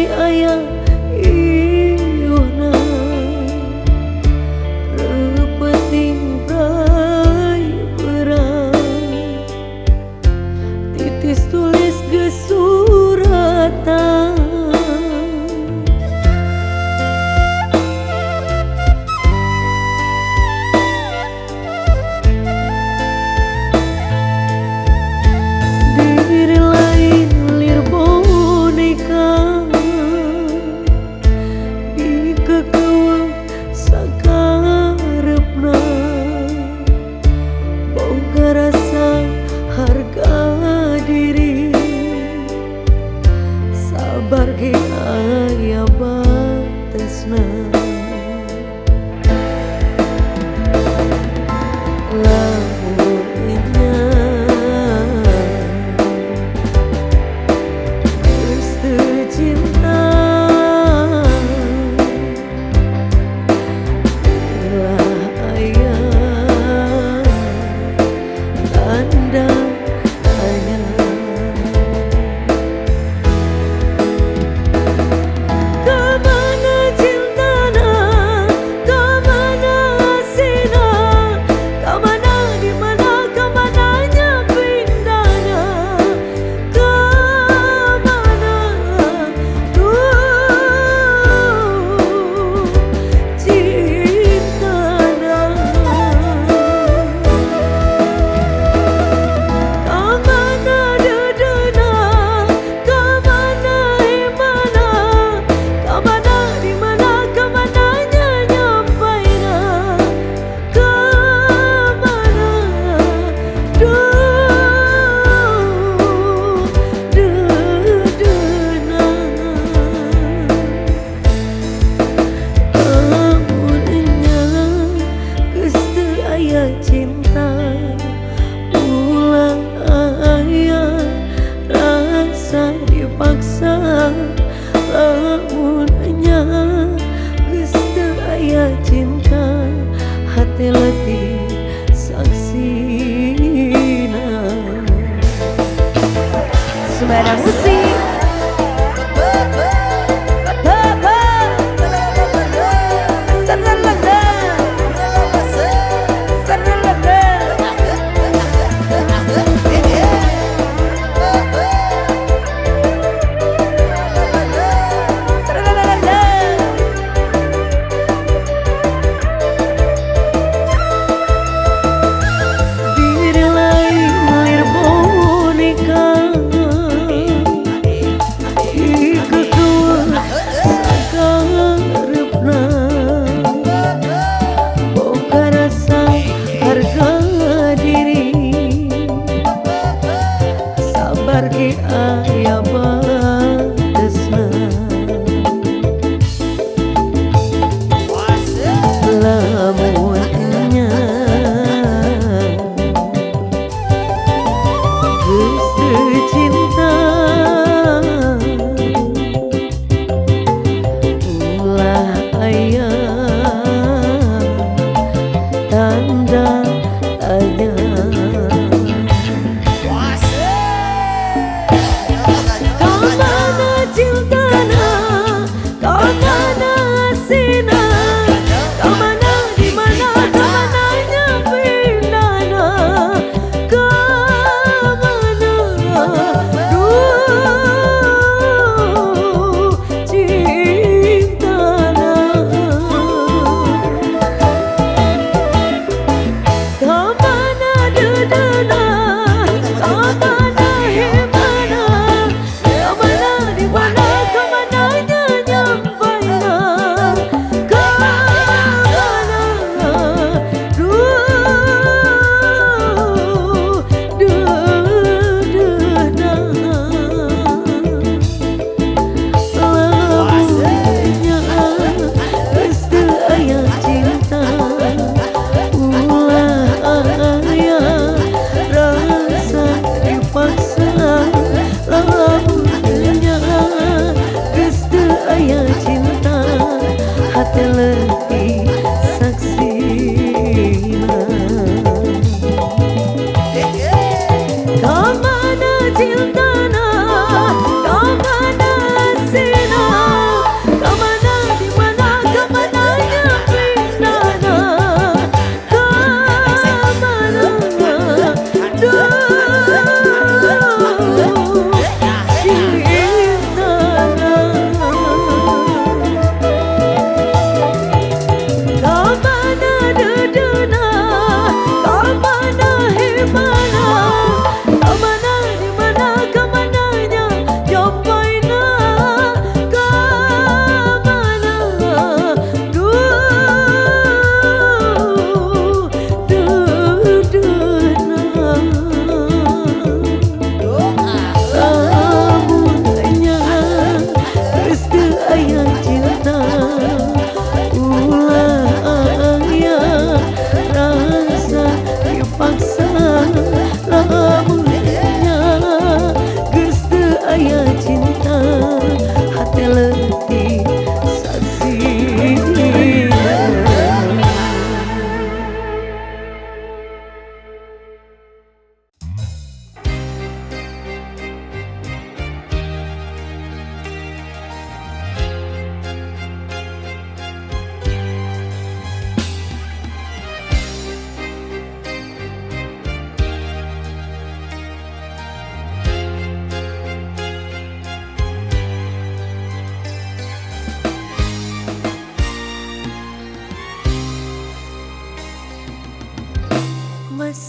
ayah iuna repeting prai berang titis tulis gesuratan diri lain lir boneka di kekeueung sakarepna boga rasa harga diri sabar ge aya batesna cinta ulah aya rasa dipaksa lamun nya geus teu aya cinta hati letih saksina Sumberang Musik. Pergi aya batesna lamun nya geus teu cinta ulah aya tanda tanya.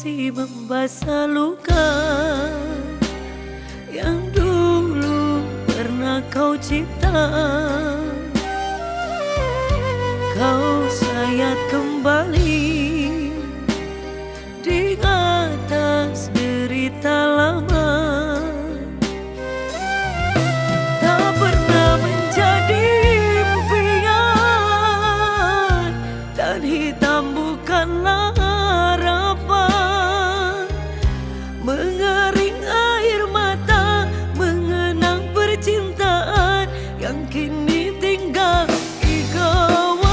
masih membasah luka yang dulu pernah kau cipta. Kau sayat kembali di atas derita lama. Tak pernah menjadi impian dan hitam bukanlah harapan. Mengering air mata mengenang percintaan yang kini tinggal di kawan.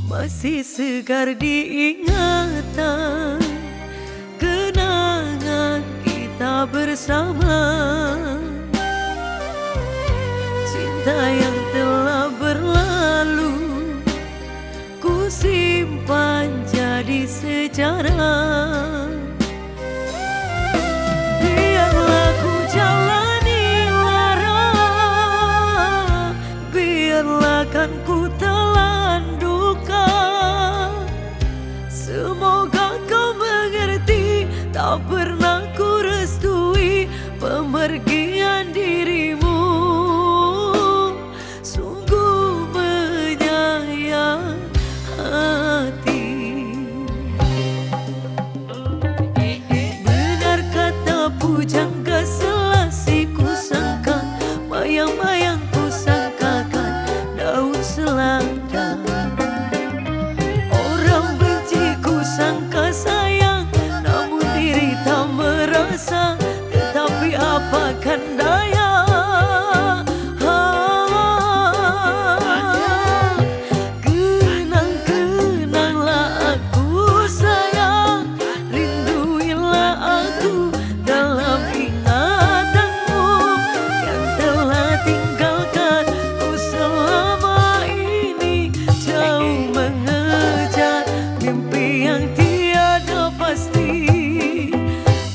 Masih segar diingatan kenangan kita bersama. Cinta yang telah berlalu ku simpan jadi sejarah. Biarlah ku jalani lara, biarlah kan ku telan duka. Semoga kau mengerti, tak pernah ku restui pemergian dirimu. Sungguh menyayat hati. Benar kata pujangga selasi ku sangka, bayang-bayang ku sangkakan daun selada. Orang benci ku sangka sayang, namun diri tak merasa. Tetapi apakan daya, kenang-kenanglah aku sayang. Rinduilah aku dalam ingatanmu yang telah tinggalkan ku selama ini. Jauh mengejar mimpi yang tiada pasti.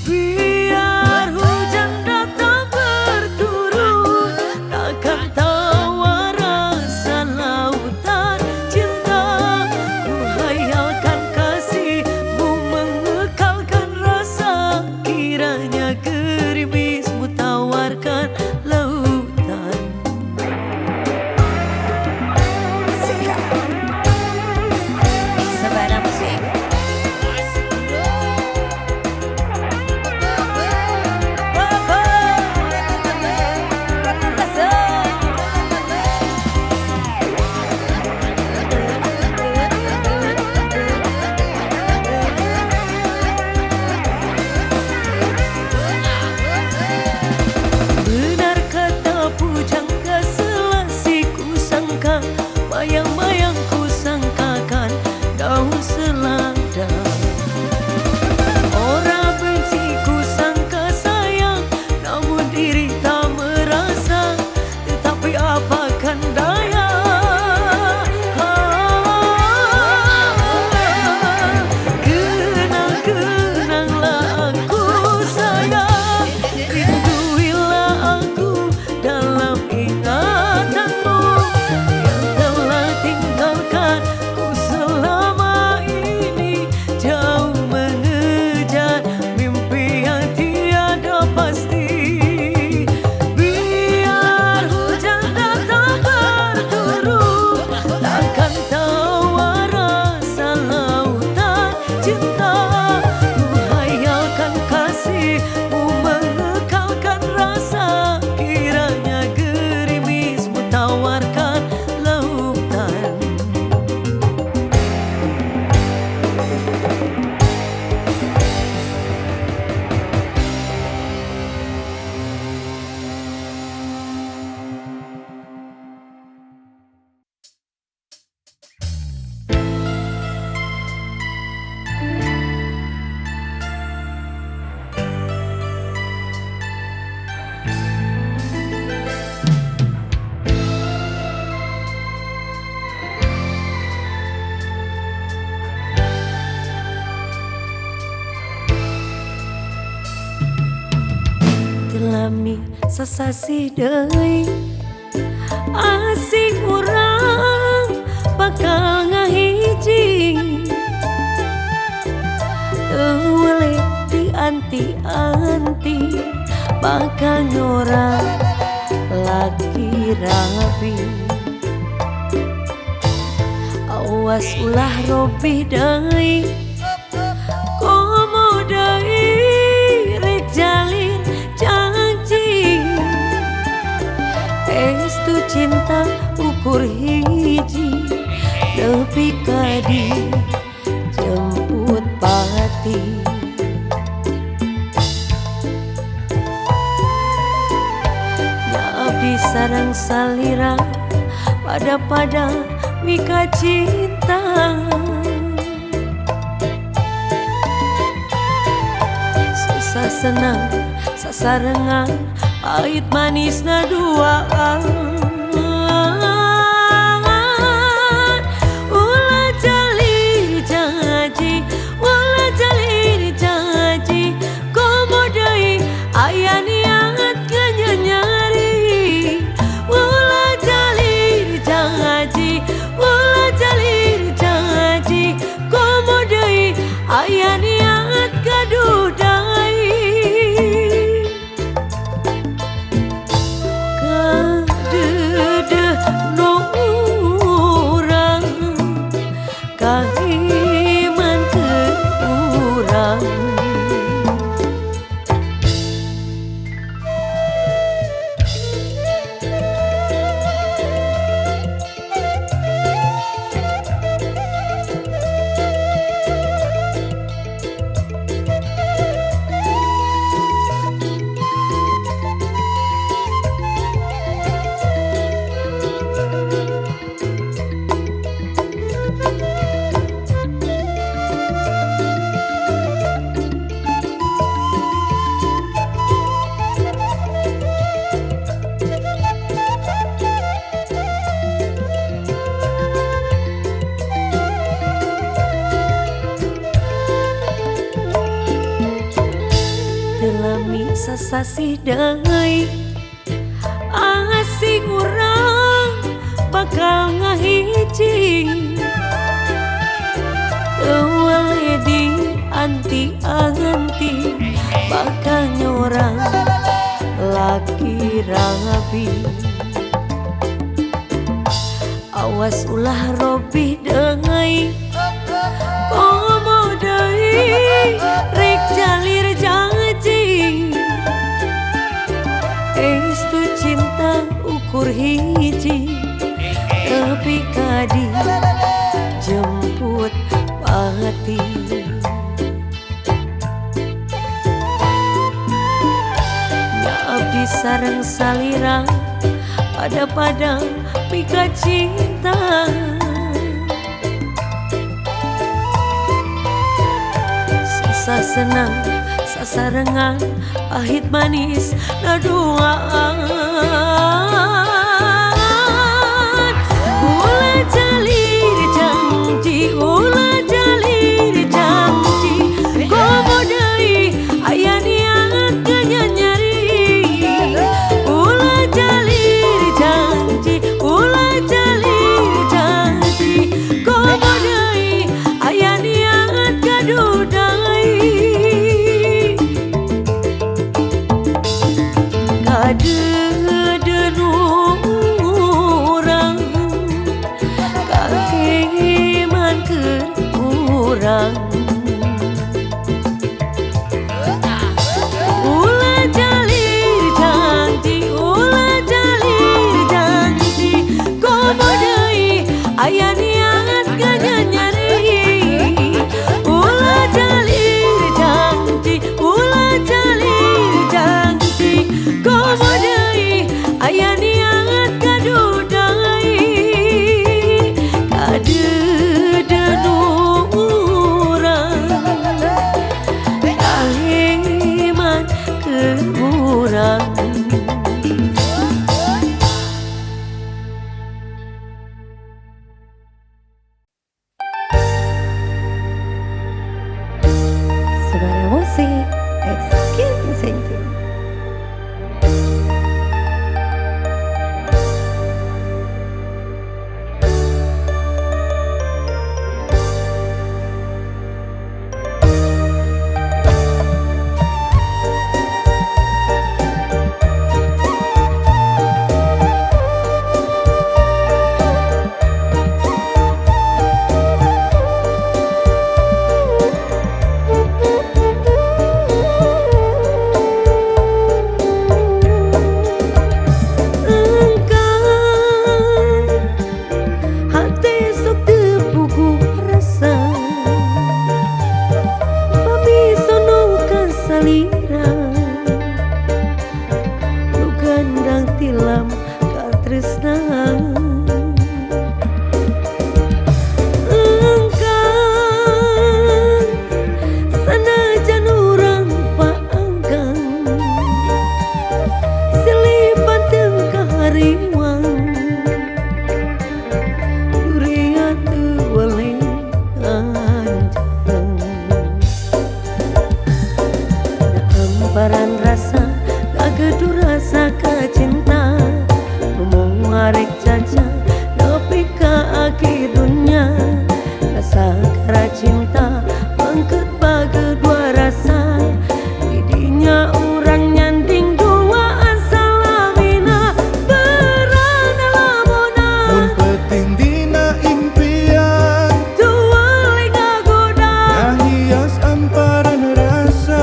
Biar hujan datang berturut, takkan tawar rasa lautan cinta. Ku hayalkan kasihmu mengekalkan rasa, kiranya gerimismu tawarkan lautan. Sabana Musik. Benar kata pujangga selasi ku sangka, bayang-bayang ku sangkakan daun selada. Orang benci ku sangka sayang, namun diri tak merasa. Tetapi apakan daya, kenang-kenanglah aku sayang. Rinduilah aku dalam ingatanmu yang telah tinggalkan ku selama ini. Jauh mengejar mimpi yang tiada pasti. Biar hujan datang berturut, takkan tawar rasa lautan cinta. Ku hayalkan kasihmu mengekalkan rasa, kiranya gerimismu tawarkan lautan. Telami sasasi deui asik urang bakal ngahiji Tewele dianti-anti bakal nyora lagi rabi. Awas ulah robi dai komo dai rek jalin janji. Estu cinta ukur hiji nepi kadi jemput pati. Ngabdi sareng salira pada mika cinta. Susah senang sasarengan pahit manisna duaan. Aya niat kadudai kadedeh no urang kahiman ke urang. Lami sasasih deui asing urang bakal ngahiji. Tewele dianti-anti bakal nyorang lagi rabi. Awas ulah robi deui komo deui rek jalir janji. Estu cinta ukur hiji tapi kadi jemput pati. Ngabdi sareng salira pada mika cinta. Susah senang sasarengan pahit manis naduaan. Ulah jalir janji, ulah jalir janji, komo deui aya niat nyanyari. Ulah jalir janji, ulah jalir janji, komo deui aya niat kadudai. Kadeden salira lu gandang tilam katresna engkang sanajan urang paanggang silipan teu kahariwang duria teu weleh hamparan rasa kagedu rasa kacinta ngomong arek caca nepi ka akhir dunia rasa kara cinta mangkeut bage dua rasa didinya urang nyanding dua asalamina berana lamona mun penting dina impian tuwali ngagoda ngahias amparan rasa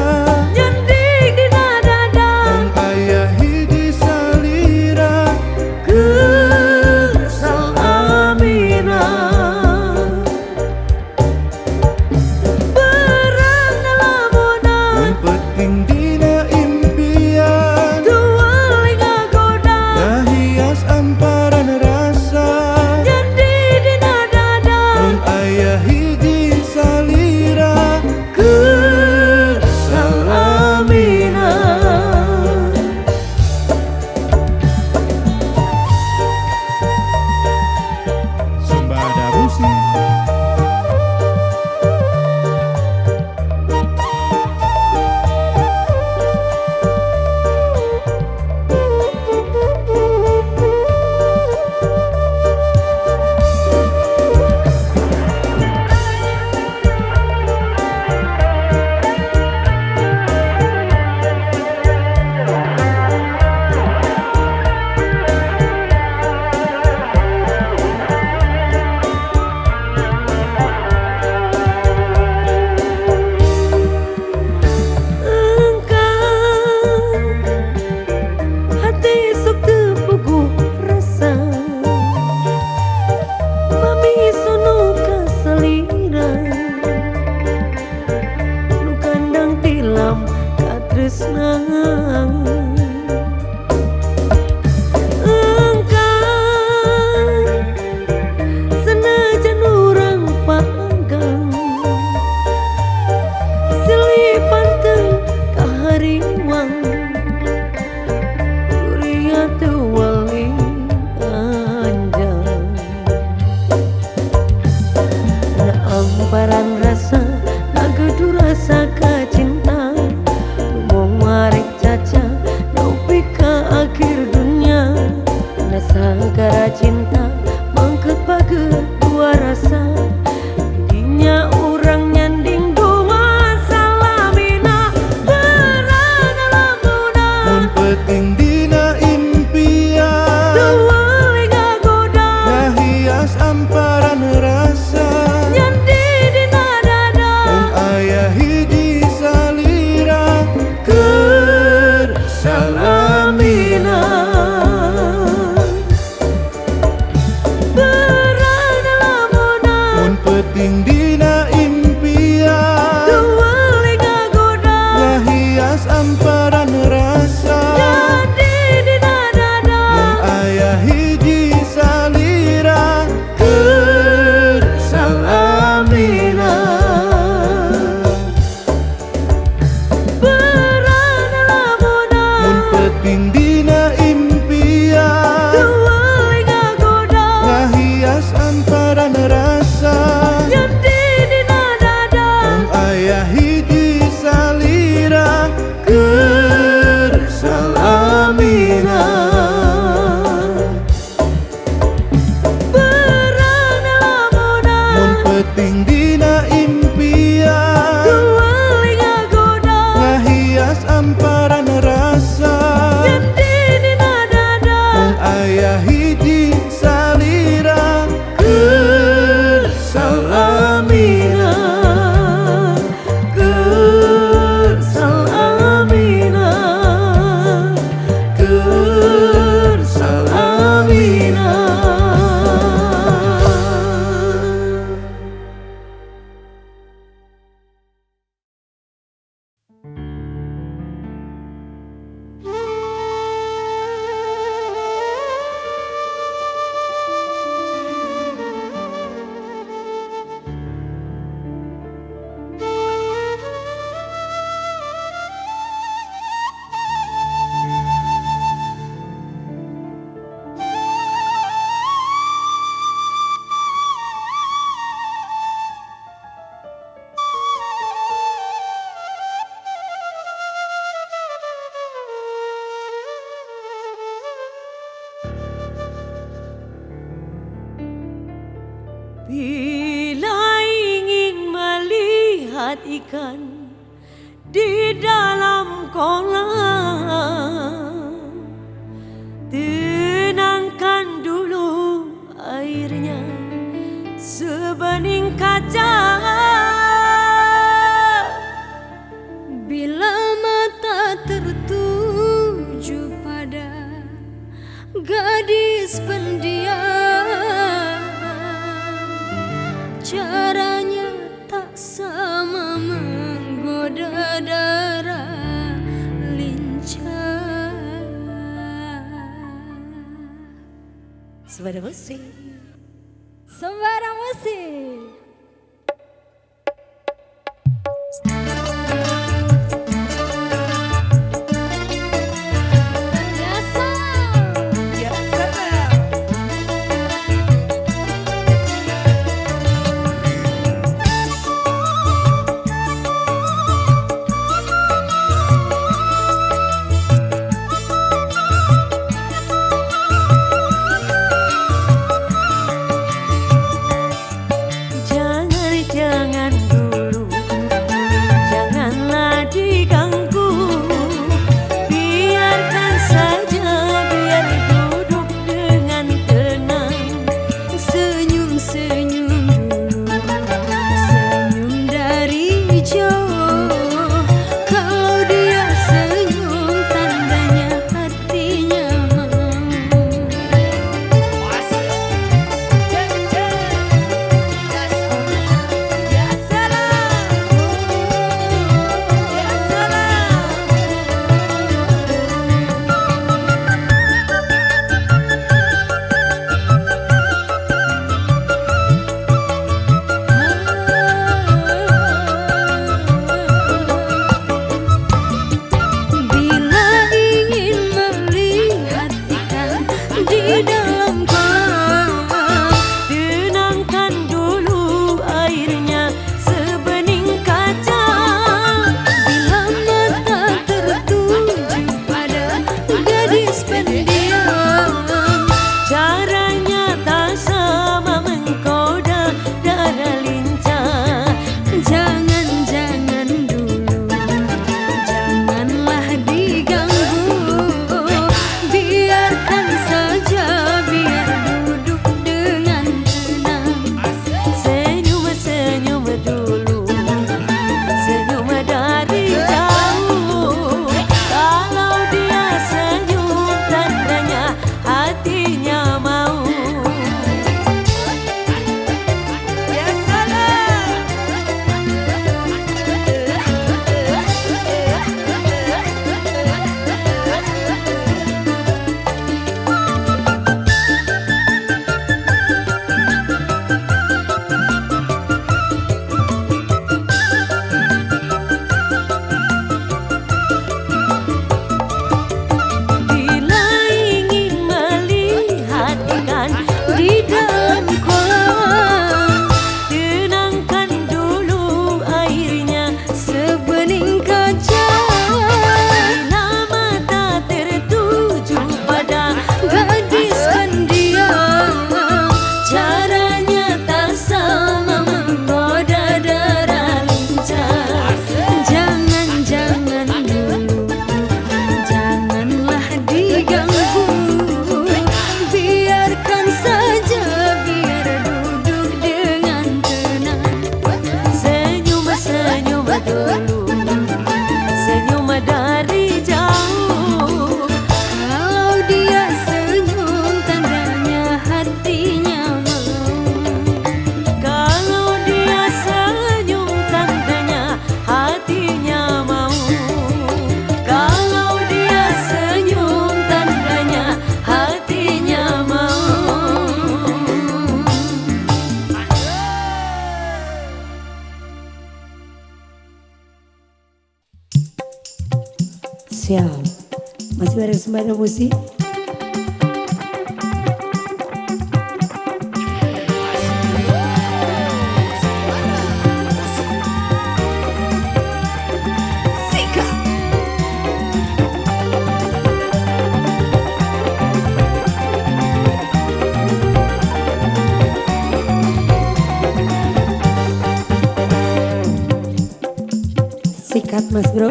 senajan urang paanggang silipan teu kahariwang duria teu weleh anjang na amparan rasa ngagedu rasa kacinta ngomong arek caca nepi ka akhir dunia rasa kara cinta mangkeut bage dua rasa didinya urang nyanding dua salamina berana lamuna mun penting dina impian tuwali ngagoda ngahias amparan rasa nyandi dina dada mun aya hiji salira keur salamina berana lamuna mun penting dina impian tuwali ngagoda ngahias amparan rasa nyandi dina dada mun aya hiji salira keur salamina berana lamuna mun penting dina impian tuwali ngagoda ngahias amparan rasa nyandi dina dada mun aya hiji salira keur salamina berana lamuna mun penting dina impian tuwali ngagoda ngahias amparan rasa nyandi ikan di dalam kolam. Tenangkan dulu airnya sebening kaca. Bila mata tertuju pada gadis pendiam, caranya tak sama menggoda darah lincah. Sembarang musik. Sembarang musik. Jangan dulu, janganlah diganggu. Biarkan saja, biar duduk dengan tenang. Senyum-senyum dulu, senyum dari jauh. Kalau dia senyum, tandanya hatinya mau. Bila ingin melihat ikan di dalam kolam, Tenangkan dulu airnya sebening kaca. bila mata tertuju pada gadis pendiam, Caranya tak sama menggoda darah lincah. jangan dulu, janganlah diganggu. Biarkan saja, biar duduk dengan tenang. Senyum-senyum dulu, senyum dari jauh. Kalau dia senyum, tandanya hatinya mau. Ya salam. Bila ingin melihat ikan di dalam kolam, tenangkan dulu airnya Sebening kaca, bila mata tertuju pada gadis pendiam, caranya tak sama menggoda darah lincah. jangan dulu, janganlah diganggu. Biarkan saja, biar duduk dengan tenang. Senyum-senyum dulu, senyum dari jauh. Kalau dia senyum, tandanya hatinya mau. Kalau dia senyum, tandanya hatinya mau. Kalau dia senyum, tandanya hatinya mau. Siap. Masih bareng Sembarang Musik. Mas Bro.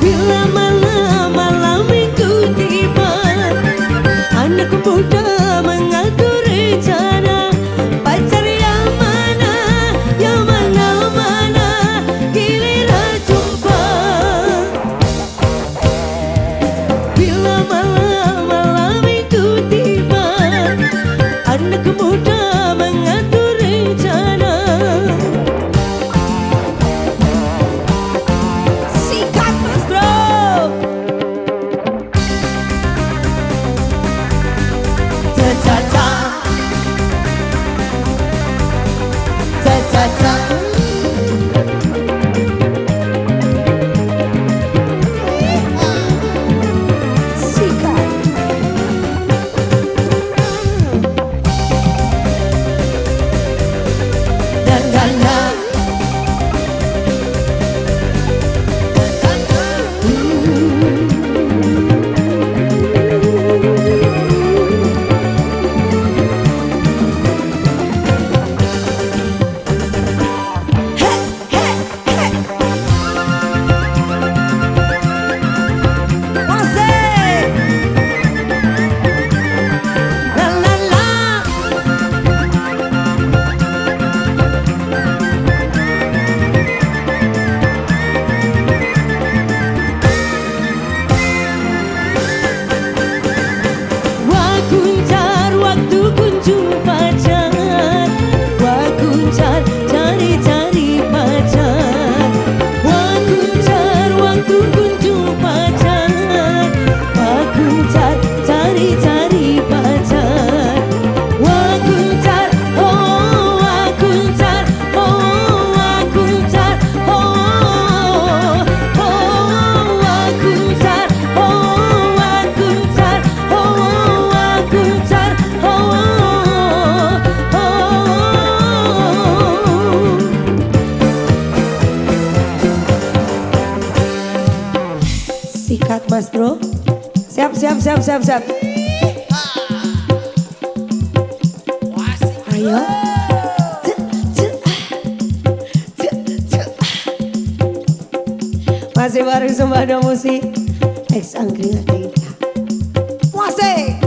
Bila malam minggu tiba, anak muda mengatur rencana, pacar yang mana, giliran jumpa. Bila malam minggu tiba, anak muda mengatur rencana. Sikat Mas Bro. Ca-ca-ca, ca-ca-ca. Sikat. Dan sikat Mas Bro. Siap. Ayo. Masih bareng Sembada Musik Ex Angkringan Indah. Masih.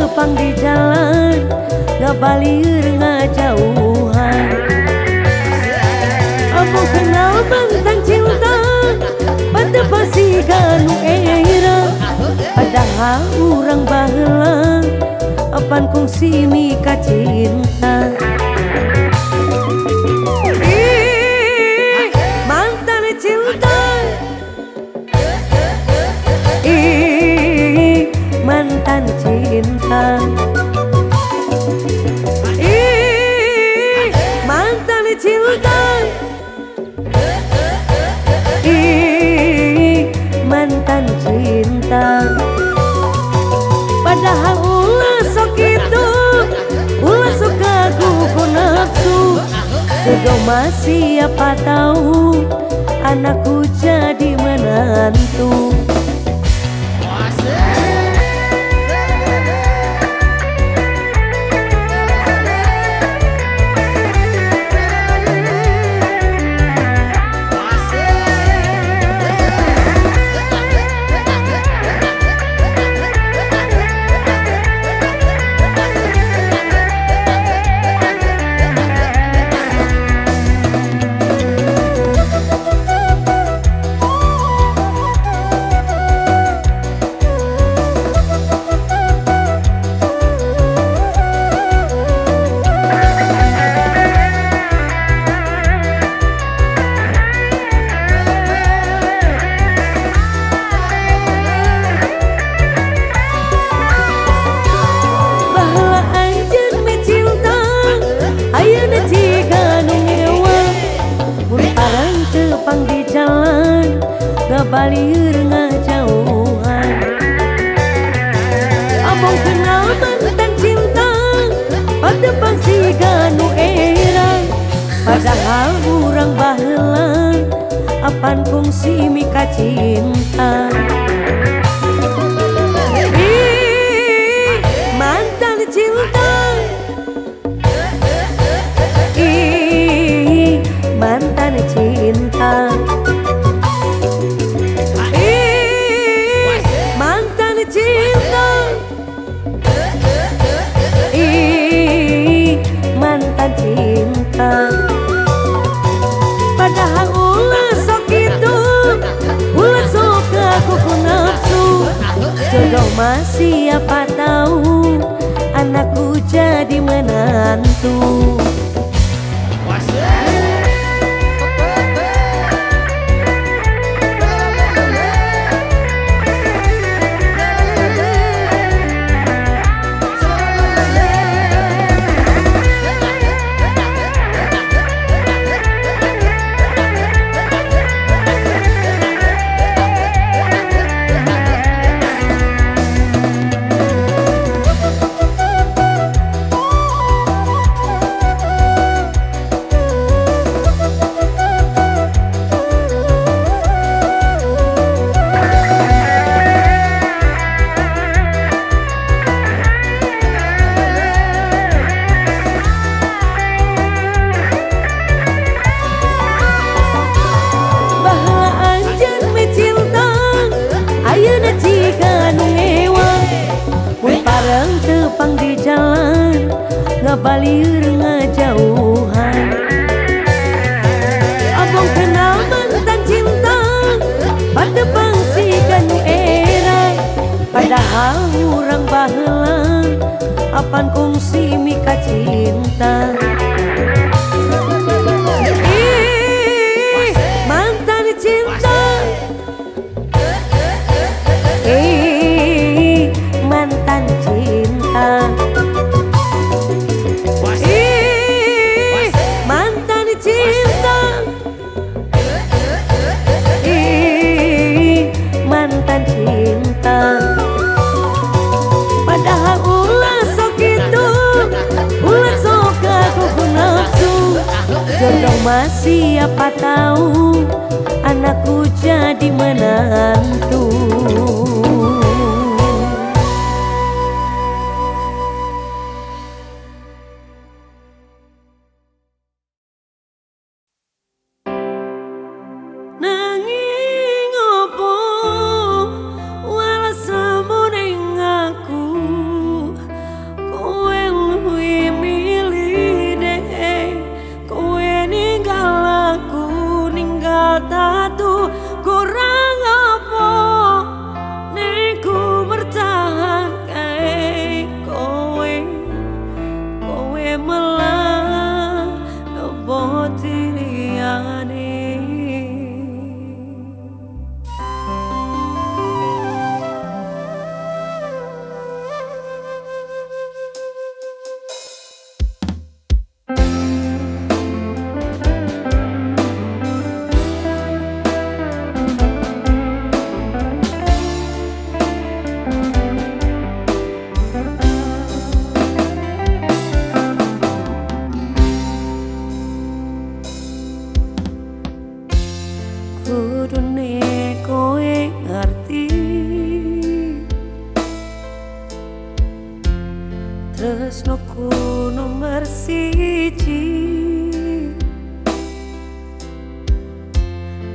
tepang di jalan, ngabalir ngajauhan. Ambo kenal mantan cinta, pada pasti ganu era. Padahal urang baheula, apan kungsi mika cinta. Mantan cinta, mantan cinta, mantan cinta, mantan cinta. Padahal ulah sok itu, ulah sok kaguku nafsu. Jodoh masih apa tahu, anakku jadi menantu. Ngabalir ngajauhan. Abang kenal mantan cinta, pada pasti ganu era. Padahal urang baheula, apan kungsi mika cinta. Mantan cinta, mantan cinta. Mantan cinta. Padahal ulah sok itu, ulah sok kaguku nafsu. Jodoh masih apa tahu, anakku jadi menantu. Tepang di jalan, ngabalir ngajauhan. Abang kenal mantan cinta, pada pasti ganu era. Padahal urang baheula, apan kungsi mika cinta. Mantan cinta, mantan cinta. Mantan cinta, mantan cinta. Padahal ulah sok itu, ulah sok kaguku nafsu. Jodoh masih apa tahu, anakku jadi menantu. Nanging opo walas lamun ing aku tresnoku nomor siji.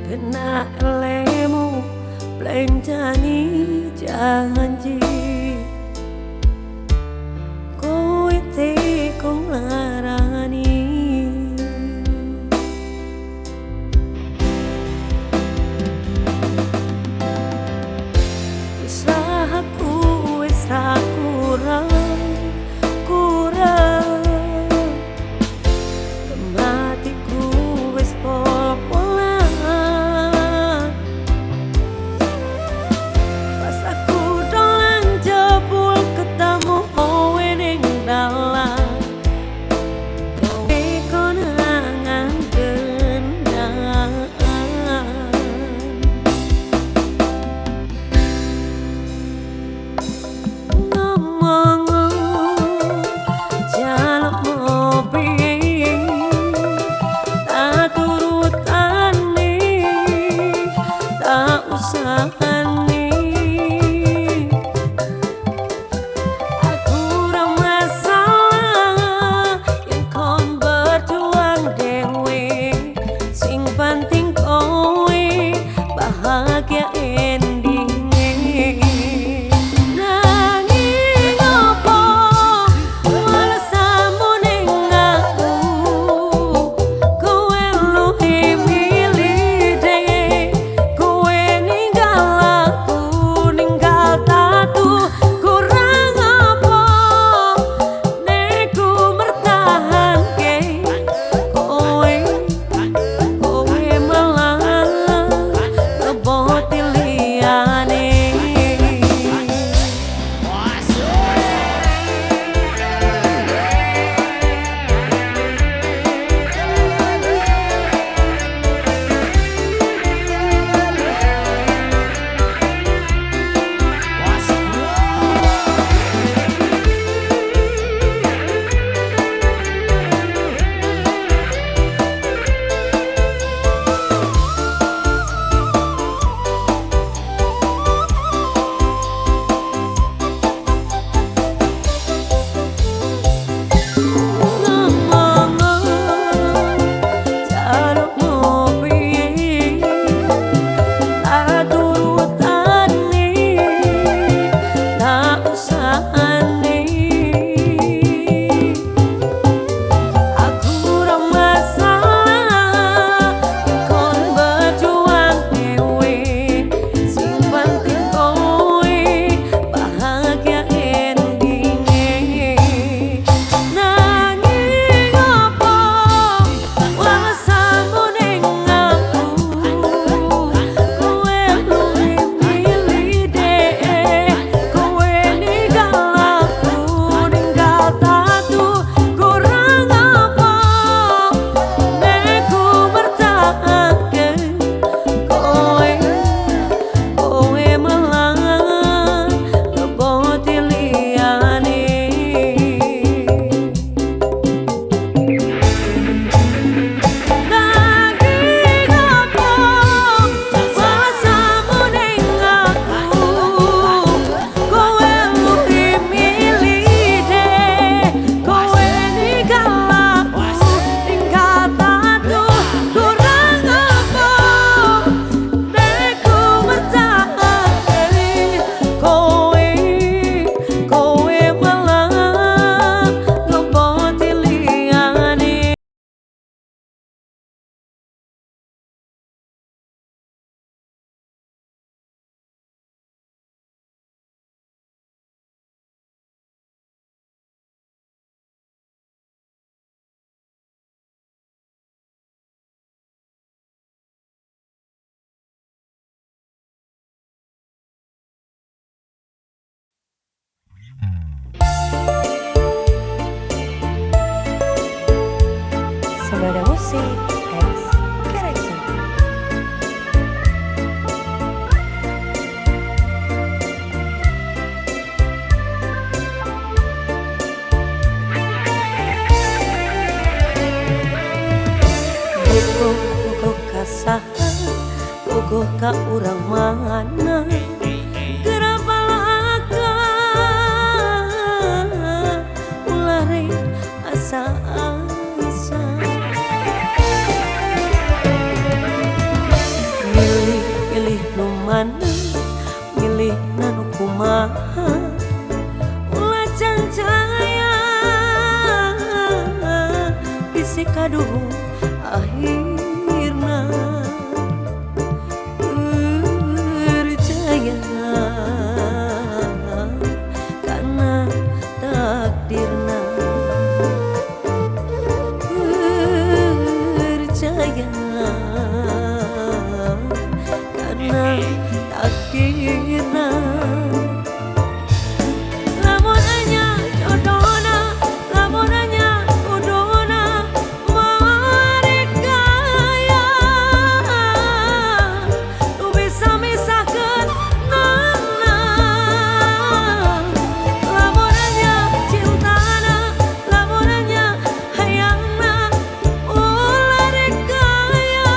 Benak lemu plenjani janji, kowe teko nglarani. Usahaku wis ra kurang, matiku wis pol-polan. Pas aku dolan jebul ketemu kowe ning dalan, kowe konangan kenangan. Ngomong jaluk mobil tak turutane, tak usahane. Aku ora masalah yen kon berjuang dhewe, sing penting kowe bahagia endinge. Nanging opo alasanmu ning aku, kowe luwih milih dhewe, kowe ninggal aku, ninggal tatu. Kurang apa nek ku mertahanke kowe, kowe malah ngeboti liyane. Jaluk mobil tak turutane, tak usahane. Aku ora masalah kon berjuang dhewe, sing penting kowe bahagia endinge. Nanging opo alasanmu ning aku, kowe luwih milih dhewe, kowe ninggal aku, ninggal tatu. Kurang apa nek ku mertahanke kowe, kowe malah ngeboti liyane. Nanging opo alasanmu ning aku, kowe luwih milih dhewe, kowe ninggal aku, ninggal tatu. Kurang apa nek ku mertahanke kowe, kowe malah ngeboti liyane. Sembada musik X Correction. Buku kasaha, buku ka urang mana, kumaha ulah cancaya bisi kaduh akhirna percaya karena takdirna percaya karena takdirna lamun anya jodohna lamun anya kuduna marekaya tu bisa misahkeun nana lamun anya cintana lamun anya hayangna ulah rekaya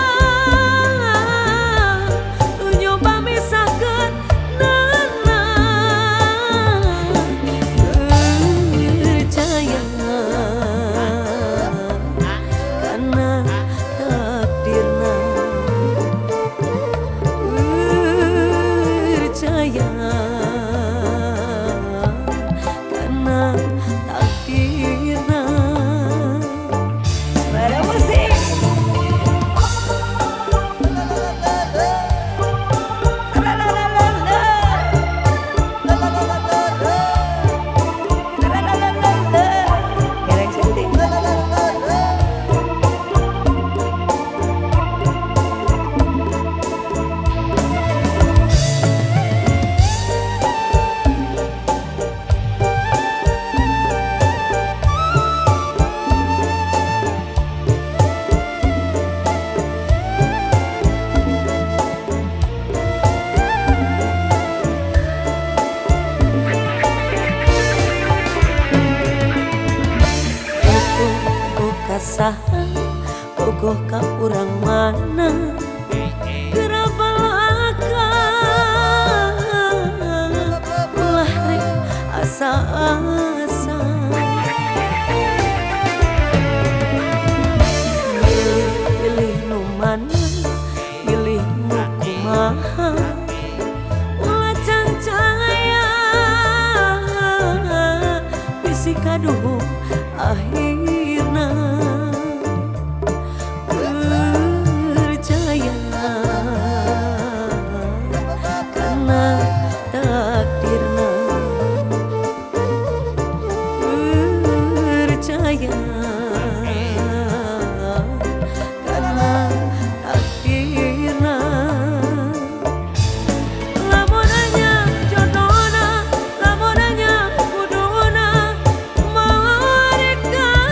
tu nyoba misahkeun nana percaya karena takdirna percaya karena takdirna. Selera musik. Gereng cantik. Buka saha bogoh ka urang mana gerabalakan ulah rek asa-asa pilih nu mana pilih nu kumaha ulah cancaya bisi kaduh akhirna percaya karena takdirna percaya karena takdirna lamun anya jodohna lamun anya kuduna marekaya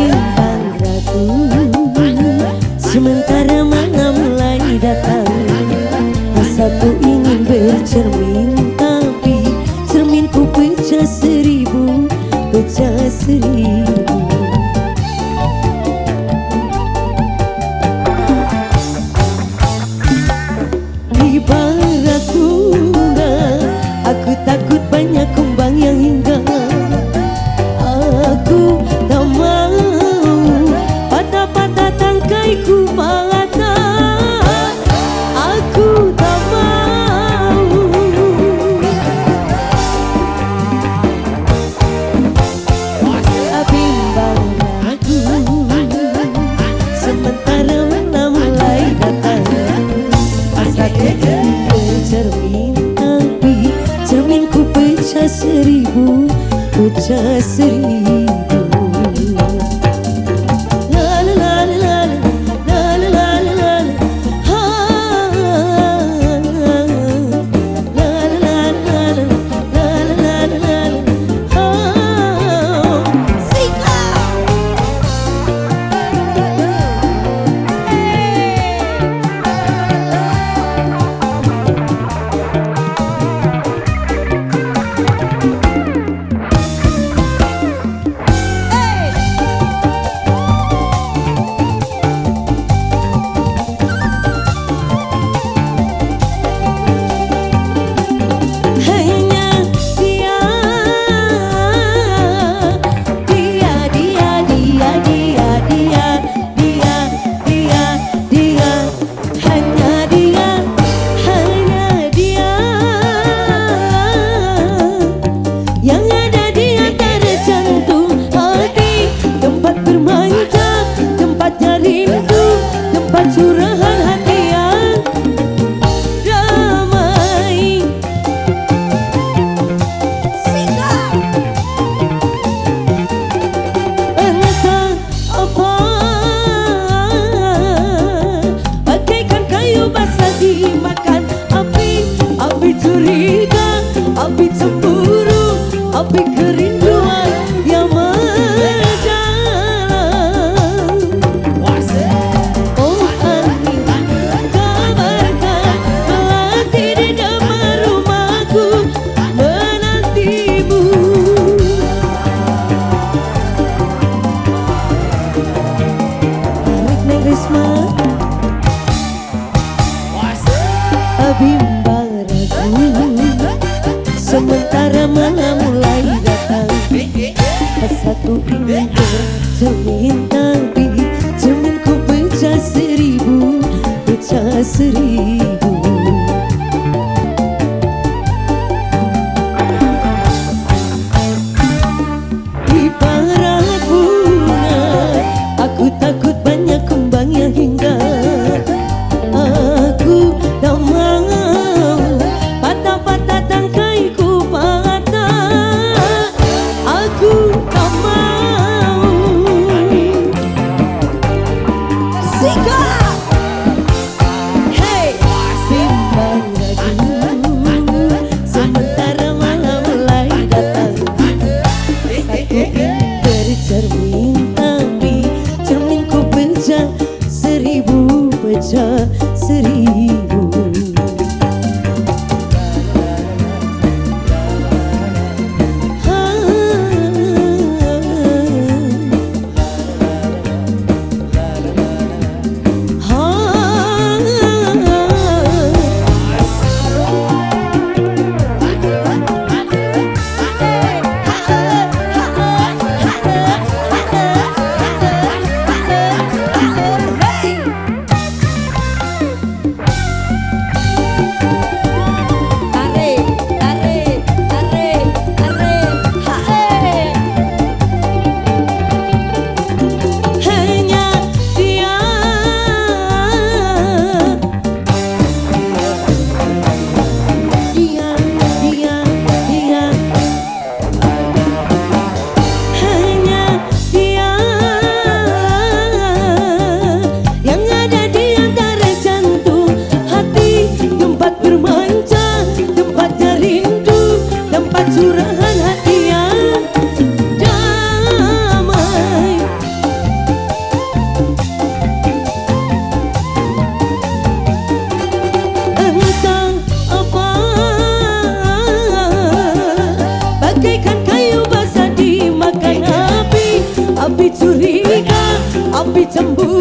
bimbang ragu, sementara malam mulai datang. Rasaku ingin bercermin, tapi cerminku pecah seribu, pecah seribu. Ibarat bunga, aku takut banyak kumbang yang hingga. Aku tak mau patah-patah tangkaiku patah. Aku tak mau. Bimbang ragu, sementara malam mulai datang. Asaku bercermin, tapi cerminku pecah seribu, pecah seribu. La la la la la la la la la la. Ha, la la la la la la la la. Ha, Sika. Curahan hati yang ramai. Sika. Entah apa, bagaikan kayu basah dimakan api. Api curiga, api cemburu, api kerinduan yang menjalar. Bimbang ragu, sementara malam mulai datang. Rasaku ingin bercermin, tapi cerminku pecah seribu, pecah seribu. Ibarat bunga, aku takut banyak kumbang yang hingga. Aku tak mau patah-patah tangkaiku patah. Aku tak mau. Sika. Hey, api curiga, api cemburu